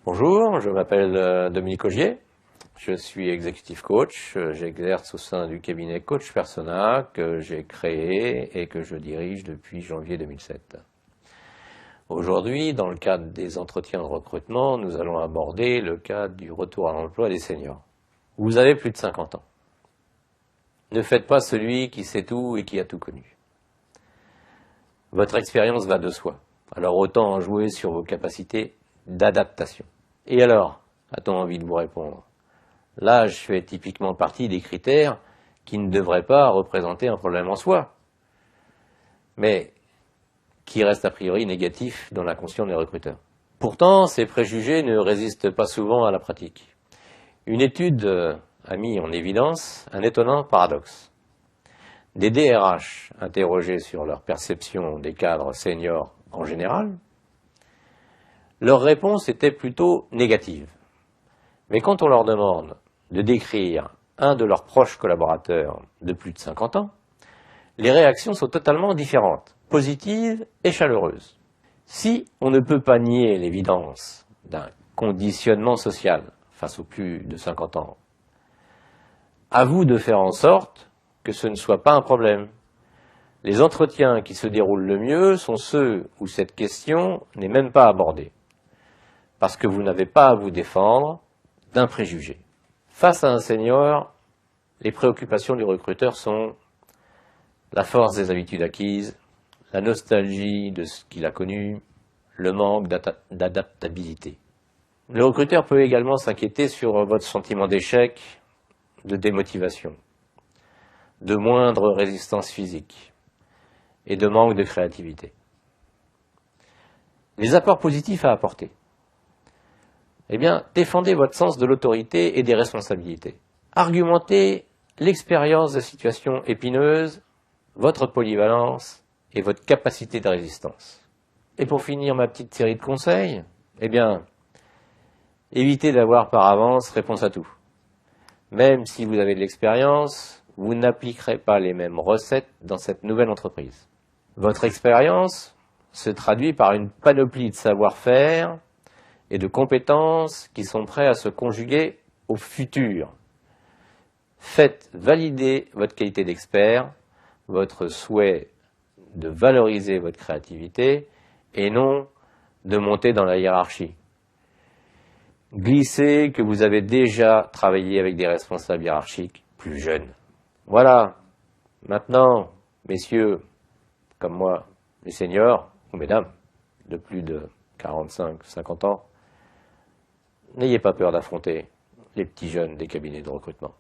Bonjour, je m'appelle Dominique Augier, je suis executive coach, j'exerce au sein du cabinet Coach Persona que j'ai créé et que je dirige depuis janvier 2007. Aujourd'hui, dans le cadre des entretiens de recrutement, nous allons aborder le cadre du retour à l'emploi des seniors. Vous avez plus de 50 ans. Ne faites pas celui qui sait tout et qui a tout connu. Votre expérience va de soi, alors autant en jouer sur vos capacités d'adaptation. Et alors, a-t-on envie de vous répondre? L'âge fait typiquement partie des critères qui ne devraient pas représenter un problème en soi, mais qui restent a priori négatifs dans la conscience des recruteurs. Pourtant, ces préjugés ne résistent pas souvent à la pratique. Une étude a mis en évidence un étonnant paradoxe. Des DRH interrogés sur leur perception des cadres seniors en général, leur réponse était plutôt négative. Mais quand on leur demande de décrire un de leurs proches collaborateurs de plus de 50 ans, les réactions sont totalement différentes, positives et chaleureuses. Si on ne peut pas nier l'évidence d'un conditionnement social face aux plus de 50 ans, à vous de faire en sorte que ce ne soit pas un problème. Les entretiens qui se déroulent le mieux sont ceux où cette question n'est même pas abordée, parce que vous n'avez pas à vous défendre d'un préjugé. Face à un senior, les préoccupations du recruteur sont la force des habitudes acquises, la nostalgie de ce qu'il a connu, le manque d'adaptabilité. Le recruteur peut également s'inquiéter sur votre sentiment d'échec, de démotivation, de moindre résistance physique et de manque de créativité. Les apports positifs à apporter. Eh bien, défendez votre sens de l'autorité et des responsabilités. Argumentez l'expérience de situations épineuses, votre polyvalence et votre capacité de résistance. Et pour finir ma petite série de conseils, eh bien, évitez d'avoir par avance réponse à tout. Même si vous avez de l'expérience, vous n'appliquerez pas les mêmes recettes dans cette nouvelle entreprise. Votre expérience se traduit par une panoplie de savoir-faire et de compétences qui sont prêts à se conjuguer au futur. Faites valider votre qualité d'expert, votre souhait de valoriser votre créativité et non de monter dans la hiérarchie. Glissez que vous avez déjà travaillé avec des responsables hiérarchiques plus jeunes. Voilà. Maintenant, messieurs, comme moi, les seniors, ou mesdames, de plus de 45-50 ans, n'ayez pas peur d'affronter les petits jeunes des cabinets de recrutement.